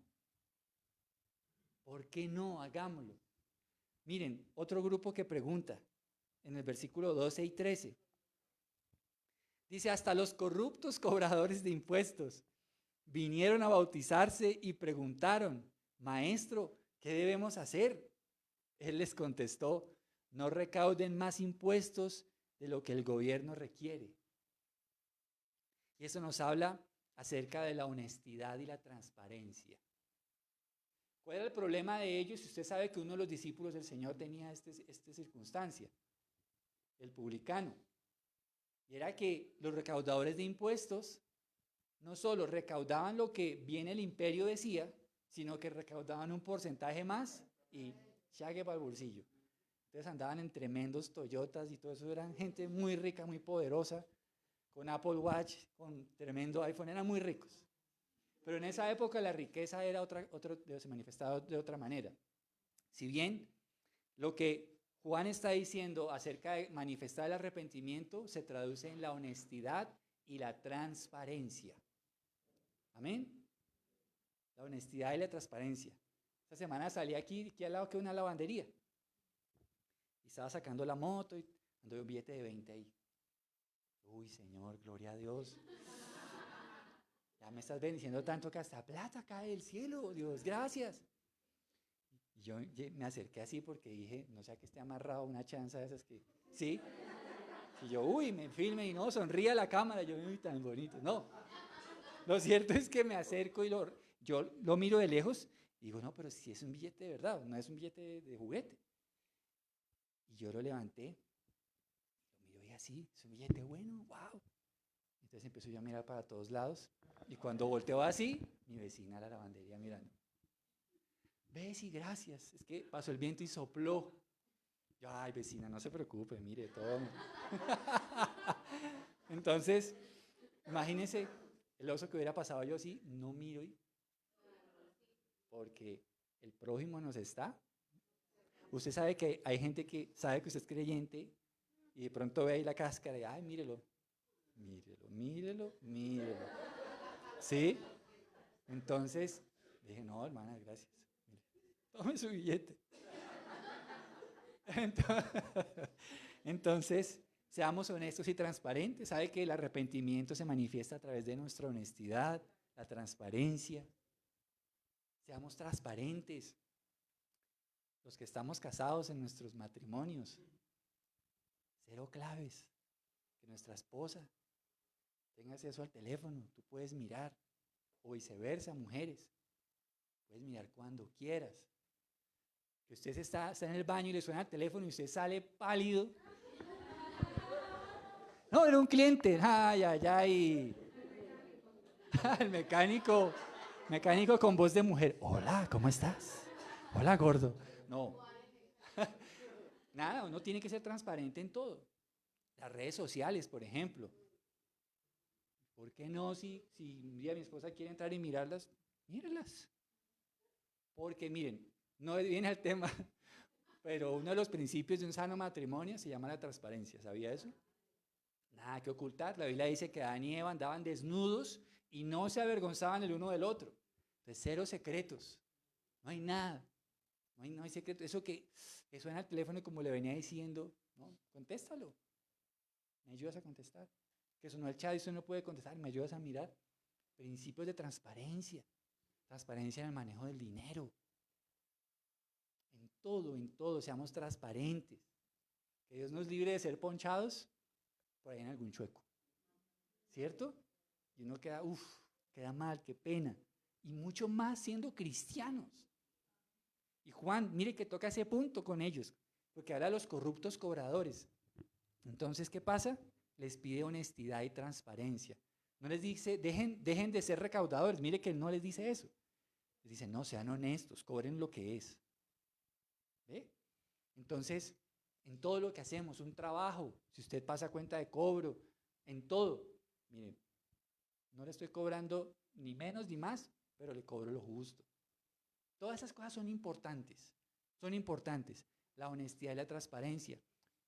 ¿Por qué no? Hagámoslo. Miren, otro grupo que pregunta en el versículo 12 y 13. Dice, hasta los corruptos cobradores de impuestos vinieron a bautizarse y preguntaron, Maestro, ¿qué debemos hacer? Él les contestó, no recauden más impuestos de lo que el gobierno requiere. Y eso nos habla acerca de la honestidad y la transparencia. ¿Cuál era el problema de ellos? Usted sabe que uno de los discípulos del Señor tenía esta circunstancia, el publicano. Y era que los recaudadores de impuestos no solo recaudaban lo que bien el imperio decía, sino que recaudaban un porcentaje más y chague para el bolsillo. Entonces andaban en tremendos Toyotas y todo eso, eran gente muy rica, muy poderosa, con Apple Watch, con tremendo iPhone, eran muy ricos. Pero en esa época la riqueza era se manifestaba de otra manera. Si bien lo que Juan está diciendo acerca de manifestar el arrepentimiento se traduce en la honestidad y la transparencia. Amén. La honestidad y la transparencia. Esta semana salí aquí al lado que una lavandería. Y estaba sacando la moto y andó un billete de 20 ahí. Uy, Señor, gloria a Dios. Ya me estás bendiciendo tanto que hasta plata cae del cielo. Dios, gracias. Y yo me acerqué así porque dije, no sea que esté amarrado una chanza de esas que... ¿Sí? Y yo, uy, me filme y no, sonríe a la cámara. Yo, uy, tan bonito. No. Lo cierto es que me acerco y yo lo miro de lejos y digo, no, pero si es un billete de verdad, no es un billete de juguete. Y yo lo levanté, lo miro y así, es un billete bueno, wow. Entonces empiezo yo a mirar para todos lados y cuando volteo así, mi vecina a la lavandería mirando. Besi, gracias, es que pasó el viento y sopló. Yo, ay, vecina, no se preocupe, mire, tome. Entonces, imagínense el oso que hubiera pasado yo así, no miro porque el prójimo nos está. Usted sabe que hay gente que sabe que usted es creyente y de pronto ve ahí la cáscara y, ay, mírelo, mírelo, mírelo, mírelo. ¿Sí? Entonces, dije, no, hermana, gracias. Mire, tome su billete. Entonces, seamos honestos y transparentes. Sabe que el arrepentimiento se manifiesta a través de nuestra honestidad, la transparencia. Seamos transparentes. Los que estamos casados en nuestros matrimonios. Cero claves. Que nuestra esposa tenga acceso al teléfono. Tú puedes mirar. O viceversa, mujeres. Puedes mirar cuando quieras. Que usted está en el baño y le suena el teléfono y usted sale pálido. No, era un cliente. Ay, ay, ay. El mecánico con voz de mujer. Hola, ¿cómo estás? Hola, gordo. No, nada, uno tiene que ser transparente en todo. Las redes sociales, por ejemplo. ¿Por qué no? Si un día mi esposa quiere entrar y mirarlas, mírelas. Porque miren, no viene al tema, pero uno de los principios de un sano matrimonio se llama la transparencia. ¿Sabía eso? Nada que ocultar. La Biblia dice que Adán y Eva andaban desnudos y no se avergonzaban el uno del otro. Entonces, cero secretos. No hay nada. No hay secreto. Eso que suena al teléfono y como le venía diciendo, no, contéstalo. ¿Me ayudas a contestar? Que sonó el chat y usted no puede contestar, ¿me ayudas a mirar? Principios de transparencia. Transparencia en el manejo del dinero. En todo, seamos transparentes. Que Dios nos libre de ser ponchados por ahí en algún chueco. ¿Cierto? Y uno queda mal, qué pena. Y mucho más siendo cristianos. Y Juan, mire que toca ese punto con ellos, porque habla de los corruptos cobradores. Entonces, ¿qué pasa? Les pide honestidad y transparencia. No les dice, dejen de ser recaudadores. Mire que no les dice eso. Les dice, no, sean honestos, cobren lo que es. ¿Ve? Entonces, en todo lo que hacemos, un trabajo, si usted pasa cuenta de cobro, en todo, mire, no le estoy cobrando ni menos ni más, pero le cobro lo justo. Todas esas cosas son importantes, son importantes. La honestidad y la transparencia.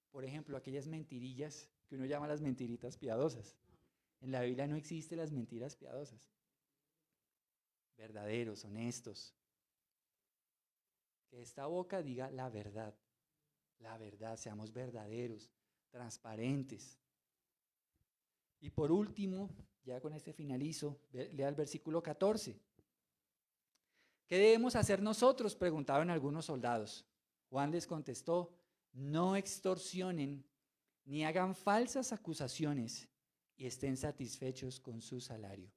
Por ejemplo, aquellas mentirillas que uno llama las mentiritas piadosas. En la Biblia no existen las mentiras piadosas. Verdaderos, honestos. Que esta boca diga la verdad, seamos verdaderos, transparentes. Y por último, ya con este finalizo, lea el versículo 14. ¿Qué debemos hacer nosotros?, preguntaron algunos soldados. Juan les contestó, no extorsionen ni hagan falsas acusaciones y estén satisfechos con su salario.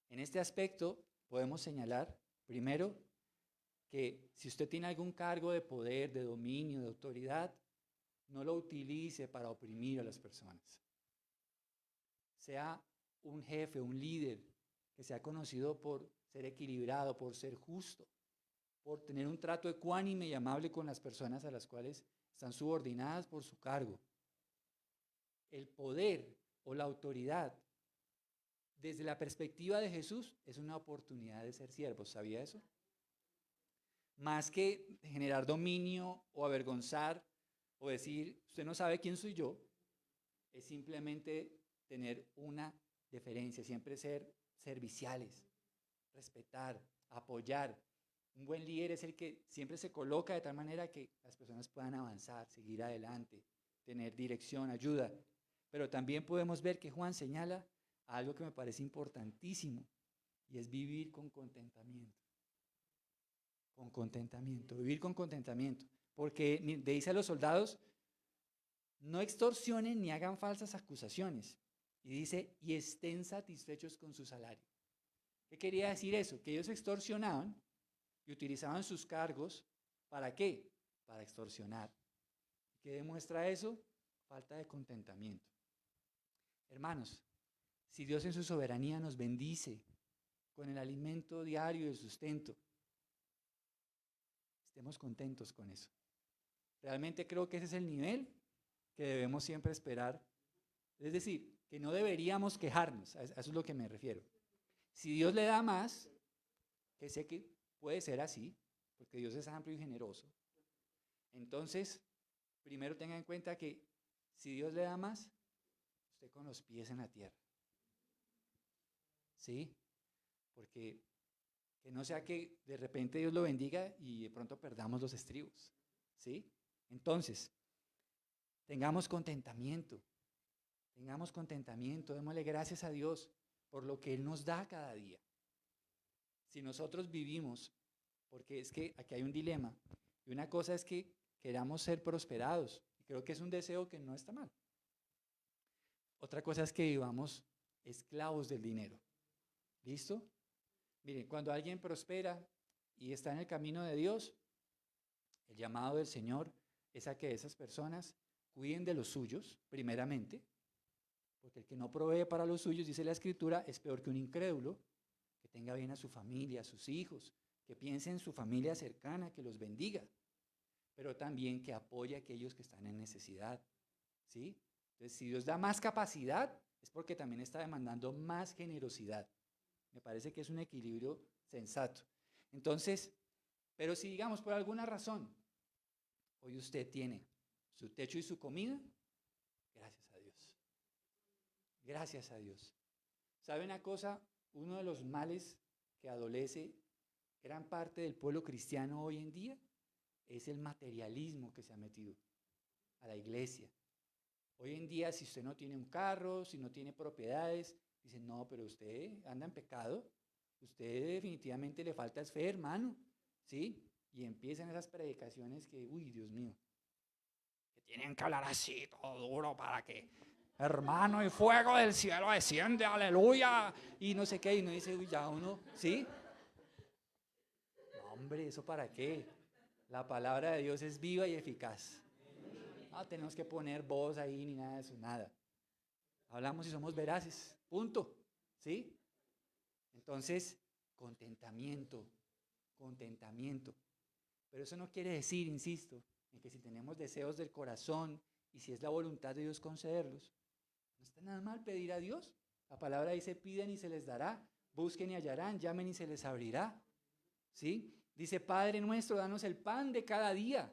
En este aspecto podemos señalar, primero, que si usted tiene algún cargo de poder, de dominio, de autoridad, no lo utilice para oprimir a las personas. Sea un jefe, un líder, que sea conocido por ser equilibrado, por ser justo, por tener un trato ecuánime y amable con las personas a las cuales están subordinadas por su cargo. El poder o la autoridad, desde la perspectiva de Jesús, es una oportunidad de ser siervos. ¿Sabía eso? Más que generar dominio o avergonzar o decir, usted no sabe quién soy yo, es simplemente tener una deferencia, siempre ser serviciales, respetar, apoyar. Un buen líder es el que siempre se coloca de tal manera que las personas puedan avanzar, seguir adelante, tener dirección, ayuda. Pero también podemos ver que Juan señala algo que me parece importantísimo y es vivir con contentamiento. Con contentamiento, vivir con contentamiento. Porque dice a los soldados, no extorsionen ni hagan falsas acusaciones. Y dice, y estén satisfechos con su salario. ¿Qué quería decir eso? Que ellos extorsionaban y utilizaban sus cargos, ¿para qué? Para extorsionar. ¿Qué demuestra eso? Falta de contentamiento. Hermanos, si Dios en su soberanía nos bendice con el alimento diario y el sustento, estemos contentos con eso. Realmente creo que ese es el nivel que debemos siempre esperar. Es decir, que no deberíamos quejarnos, a eso es lo que me refiero. Si Dios le da más, que sé que puede ser así, porque Dios es amplio y generoso, entonces, primero tenga en cuenta que si Dios le da más, usted con los pies en la tierra. ¿Sí? Porque que no sea que de repente Dios lo bendiga y de pronto perdamos los estribos. ¿Sí? Entonces, tengamos contentamiento, démosle gracias a Dios por lo que Él nos da cada día. Si nosotros vivimos, porque es que aquí hay un dilema, y una cosa es que queramos ser prosperados, y creo que es un deseo que no está mal. Otra cosa es que vivamos esclavos del dinero. ¿Listo? Miren, cuando alguien prospera y está en el camino de Dios, el llamado del Señor es a que esas personas cuiden de los suyos, primeramente, porque el que no provee para los suyos, dice la Escritura, es peor que un incrédulo, que tenga bien a su familia, a sus hijos, que piense en su familia cercana, que los bendiga, pero también que apoye a aquellos que están en necesidad, ¿sí? Entonces, si Dios da más capacidad, es porque también está demandando más generosidad. Me parece que es un equilibrio sensato. Entonces, pero si digamos por alguna razón, hoy usted tiene su techo y su comida, gracias a Dios. Gracias a Dios. ¿Sabe una cosa? Uno de los males que adolece gran parte del pueblo cristiano hoy en día es el materialismo que se ha metido a la iglesia. Hoy en día, si usted no tiene un carro, si no tiene propiedades, dicen, no, pero usted anda en pecado, usted definitivamente le falta fe, hermano, ¿sí? Y empiezan esas predicaciones que, uy, Dios mío, que tienen que hablar así, todo duro, para que, hermano, y fuego del cielo desciende, aleluya, y no sé qué, y uno dice, uy, ya uno, ¿sí? No, hombre, ¿eso para qué? La palabra de Dios es viva y eficaz. No tenemos que poner voz ahí ni nada de eso, nada. Hablamos y somos veraces, punto, ¿sí? Entonces, contentamiento, contentamiento. Pero eso no quiere decir, insisto, en que si tenemos deseos del corazón y si es la voluntad de Dios concederlos, no está nada mal pedir a Dios. La palabra dice, piden y se les dará, busquen y hallarán, llamen y se les abrirá, ¿sí? Dice, Padre nuestro, danos el pan de cada día.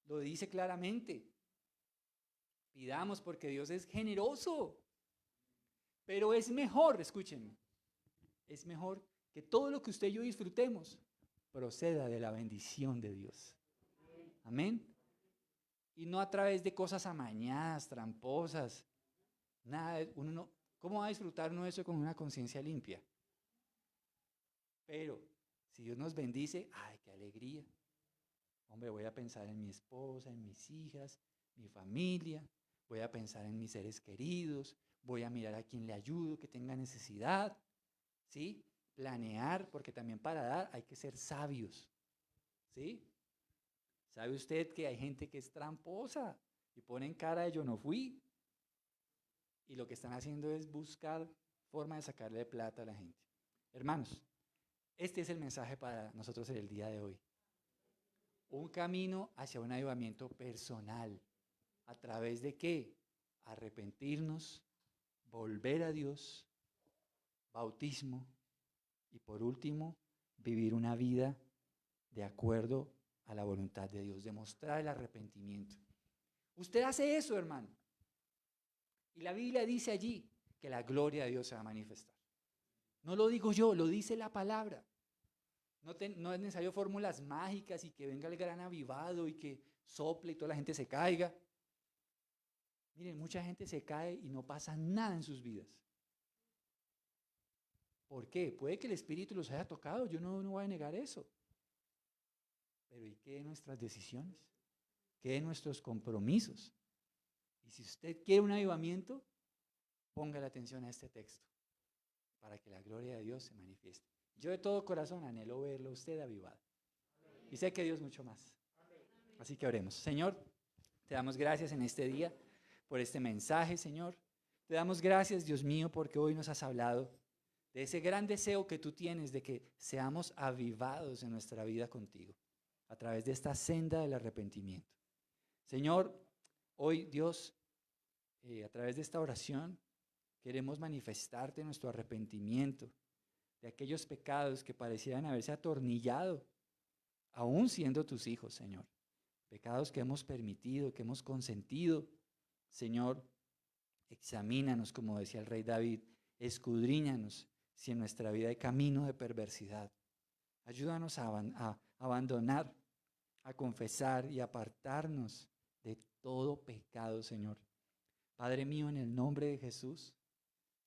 Lo dice claramente. Pidamos porque Dios es generoso. Pero es mejor, escúchenme, es mejor que todo lo que usted y yo disfrutemos proceda de la bendición de Dios. Amén. Y no a través de cosas amañadas, tramposas. Nada, uno no, ¿cómo va a disfrutar uno de eso con una conciencia limpia? Pero si Dios nos bendice, ¡ay, qué alegría! Hombre, voy a pensar en mi esposa, en mis hijas, mi familia, voy a pensar en mis seres queridos, voy a mirar a quien le ayudo, que tenga necesidad, ¿sí? Planear, porque también para dar hay que ser sabios, ¿sí? ¿Sabe usted que hay gente que es tramposa y ponen cara de yo no fui? Y lo que están haciendo es buscar forma de sacarle plata a la gente. Hermanos, este es el mensaje para nosotros en el día de hoy. Un camino hacia un avivamiento personal. ¿A través de qué? Arrepentirnos, volver a Dios, bautismo y por último, vivir una vida de acuerdo a la voluntad de Dios, demostrar el arrepentimiento. Usted hace eso, hermano. Y la Biblia dice allí que la gloria de Dios se va a manifestar. No lo digo yo, lo dice la palabra. No es necesario fórmulas mágicas y que venga el gran avivado y que sople y toda la gente se caiga. Miren, mucha gente se cae y no pasa nada en sus vidas. ¿Por qué? Puede que el Espíritu los haya tocado, yo no voy a negar eso. Pero ¿y qué de nuestras decisiones? ¿Qué de nuestros compromisos? Y si usted quiere un avivamiento, ponga la atención a este texto para que la gloria de Dios se manifieste. Yo de todo corazón anhelo verlo usted avivado. Y sé que Dios mucho más. Así que oremos. Señor, te damos gracias en este día por este mensaje, Señor. Te damos gracias, Dios mío, porque hoy nos has hablado de ese gran deseo que tú tienes de que seamos avivados en nuestra vida contigo, a través de esta senda del arrepentimiento. Señor, hoy Dios, a través de esta oración, queremos manifestarte nuestro arrepentimiento de aquellos pecados que parecieran haberse atornillado, aún siendo tus hijos, Señor. Pecados que hemos permitido, que hemos consentido. Señor, examínanos, como decía el rey David, escudriñanos si en nuestra vida hay camino de perversidad. Ayúdanos a abandonar, a confesar y apartarnos de todo pecado, Señor. Padre mío, en el nombre de Jesús,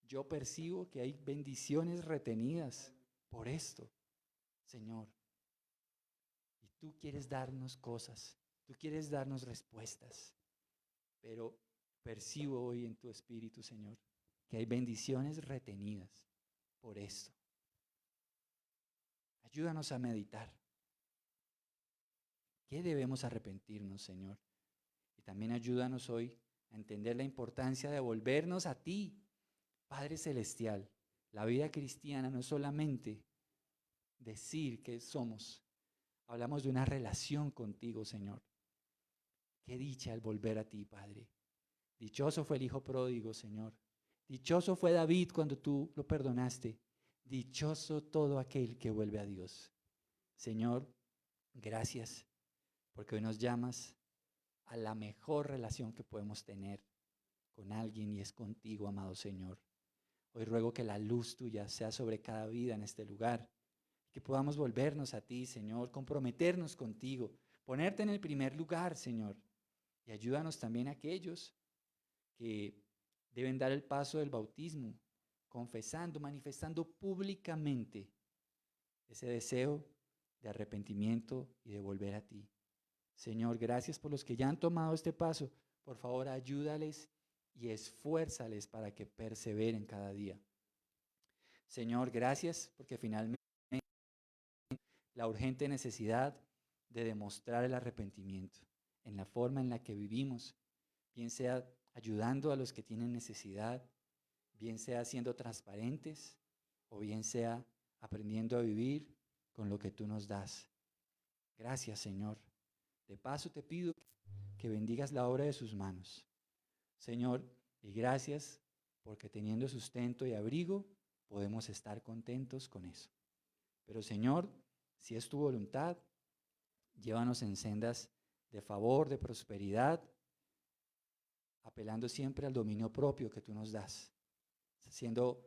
yo percibo que hay bendiciones retenidas por esto, Señor. Y tú quieres darnos cosas, tú quieres darnos respuestas, pero percibo hoy en tu espíritu, Señor, que hay bendiciones retenidas por esto. Ayúdanos a meditar. ¿Qué debemos arrepentirnos, Señor? Y también ayúdanos hoy a entender la importancia de volvernos a ti, Padre Celestial. La vida cristiana no es solamente decir que somos, hablamos de una relación contigo, Señor. Qué dicha el volver a ti, Padre. Dichoso fue el hijo pródigo, Señor. Dichoso fue David cuando tú lo perdonaste. Dichoso todo aquel que vuelve a Dios. Señor, gracias porque hoy nos llamas a la mejor relación que podemos tener con alguien y es contigo, amado Señor. Hoy ruego que la luz tuya sea sobre cada vida en este lugar, que podamos volvernos a ti, Señor, comprometernos contigo, ponerte en el primer lugar, Señor, y ayúdanos también a aquellos que deben dar el paso del bautismo, confesando, manifestando públicamente ese deseo de arrepentimiento y de volver a ti. Señor, gracias por los que ya han tomado este paso. Por favor, ayúdales y esfuérzales para que perseveren cada día. Señor, gracias porque finalmente la urgente necesidad de demostrar el arrepentimiento en la forma en la que vivimos, bien sea ayudando a los que tienen necesidad, bien sea siendo transparentes o bien sea aprendiendo a vivir con lo que tú nos das. Gracias, Señor. De paso te pido que bendigas la obra de sus manos. Señor, y gracias porque teniendo sustento y abrigo podemos estar contentos con eso. Pero Señor, si es tu voluntad, llévanos en sendas de favor, de prosperidad, apelando siempre al dominio propio que tú nos das, siendo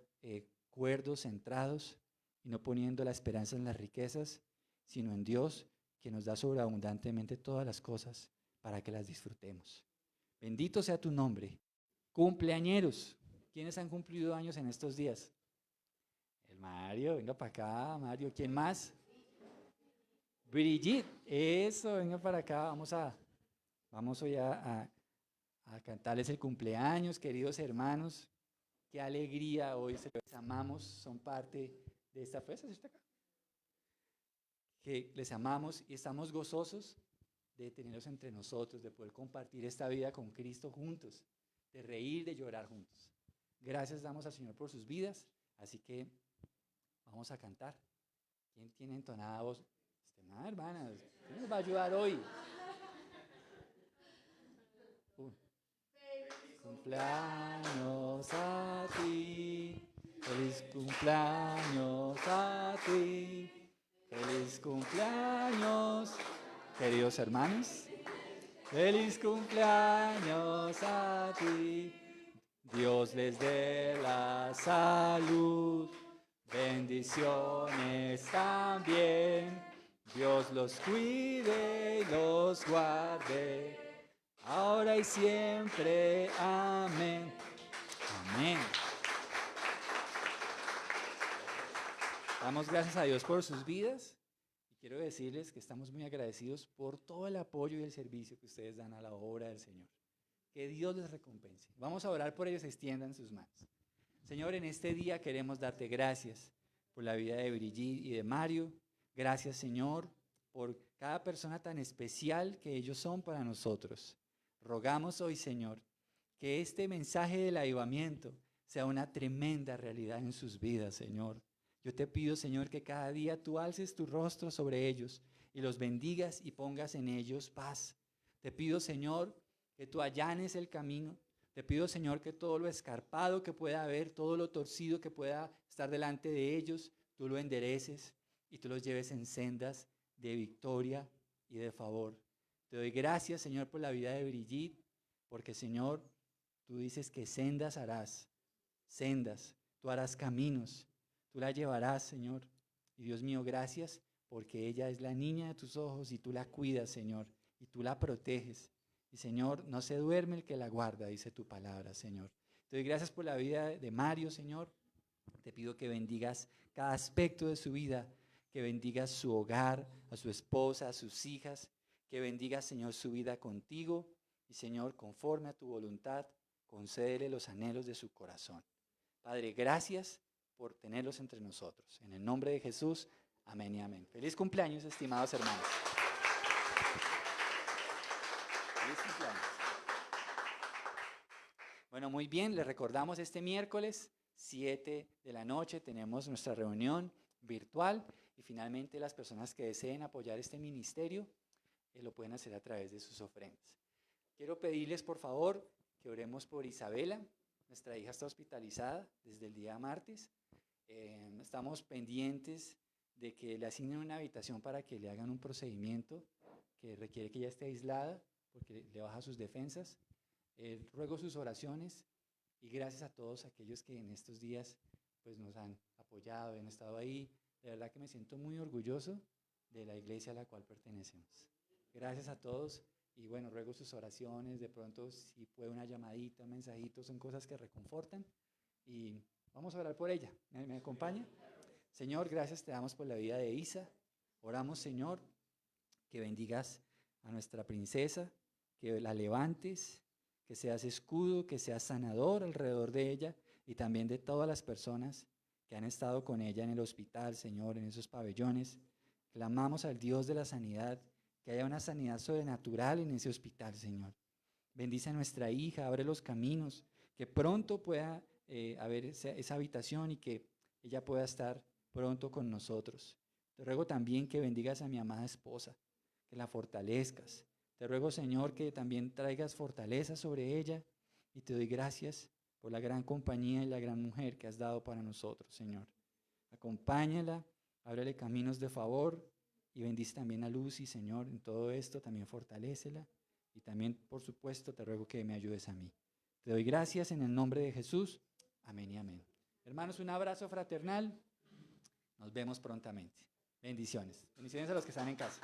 cuerdos, centrados y no poniendo la esperanza en las riquezas, sino en Dios, que nos da sobreabundantemente todas las cosas para que las disfrutemos. Bendito sea tu nombre. Cumpleañeros. ¿Quiénes han cumplido años en estos días? El Mario, venga para acá, Mario. ¿Quién más? Brigitte, eso, venga para acá. Vamos hoy a cantarles el cumpleaños, queridos hermanos. Qué alegría hoy, se les amamos, son parte de esta fiesta. Que les amamos y estamos gozosos de tenerlos entre nosotros, de poder compartir esta vida con Cristo juntos, de reír, de llorar juntos. Gracias damos al Señor por sus vidas, así que vamos a cantar. ¿Quién tiene entonada voz? Hermanas, ¿quién nos va a ayudar hoy? Feliz cumpleaños a ti, feliz cumpleaños a ti, feliz cumpleaños, queridos hermanos, feliz cumpleaños a ti, Dios les dé la salud, bendiciones también, Dios los cuide y los guarde, ahora y siempre, amén. Amén. Damos gracias a Dios por sus vidas y quiero decirles que estamos muy agradecidos por todo el apoyo y el servicio que ustedes dan a la obra del Señor. Que Dios les recompense. Vamos a orar por ellos, extiendan sus manos. Señor, en este día queremos darte gracias por la vida de Brigitte y de Mario. Gracias, Señor, por cada persona tan especial que ellos son para nosotros. Rogamos hoy, Señor, que este mensaje del avivamiento sea una tremenda realidad en sus vidas, Señor. Yo te pido, Señor, que cada día tú alces tu rostro sobre ellos y los bendigas y pongas en ellos paz. Te pido, Señor, que tú allanes el camino. Te pido, Señor, que todo lo escarpado que pueda haber, todo lo torcido que pueda estar delante de ellos, tú lo endereces y tú los lleves en sendas de victoria y de favor. Te doy gracias, Señor, por la vida de Brigitte, porque, Señor, tú dices que sendas harás, sendas, tú harás caminos, tú la llevarás, Señor. Y Dios mío, gracias, porque ella es la niña de tus ojos y tú la cuidas, Señor, y tú la proteges. Y, Señor, no se duerme el que la guarda, dice tu palabra, Señor. Te doy gracias por la vida de Mario, Señor. Te pido que bendigas cada aspecto de su vida, que bendigas su hogar, a su esposa, a sus hijas, que bendigas, Señor, su vida contigo. Y, Señor, conforme a tu voluntad, concédele los anhelos de su corazón. Padre, gracias por tenerlos entre nosotros. En el nombre de Jesús, amén y amén. Feliz cumpleaños, estimados hermanos. Feliz cumpleaños. Bueno, muy bien, les recordamos este miércoles, 7 de la noche, tenemos nuestra reunión virtual y finalmente las personas que deseen apoyar este ministerio lo pueden hacer a través de sus ofrendas. Quiero pedirles, por favor, que oremos por Isabela. Nuestra hija está hospitalizada desde el día martes. Estamos pendientes de que le asignen una habitación para que le hagan un procedimiento que requiere que ella esté aislada porque le baja sus defensas. Ruego sus oraciones y gracias a todos aquellos que en estos días pues, nos han apoyado, han estado ahí. De verdad que me siento muy orgulloso de la iglesia a la cual pertenecemos. Gracias a todos y bueno, ruego sus oraciones, de pronto si puede una llamadita, un mensajito, son cosas que reconfortan y vamos a orar por ella. ¿Me acompaña? Señor, gracias te damos por la vida de Isa. Oramos, Señor, que bendigas a nuestra princesa, que la levantes, que seas escudo, que seas sanador alrededor de ella y también de todas las personas que han estado con ella en el hospital, Señor, en esos pabellones. Clamamos al Dios de la sanidad, que haya una sanidad sobrenatural en ese hospital, Señor. Bendice a nuestra hija, abre los caminos, que pronto pueda haber esa habitación y que ella pueda estar pronto con nosotros. Te ruego también que bendigas a mi amada esposa, que la fortalezcas. Te ruego, Señor, que también traigas fortaleza sobre ella y te doy gracias por la gran compañía y la gran mujer que has dado para nosotros, Señor. Acompáñala, ábrele caminos de favor y bendice también a Lucy, Señor, en todo esto, también fortalécela y también, por supuesto, te ruego que me ayudes a mí. Te doy gracias en el nombre de Jesús. Amén y amén. Hermanos, un abrazo fraternal. Nos vemos prontamente. Bendiciones. Bendiciones a los que están en casa.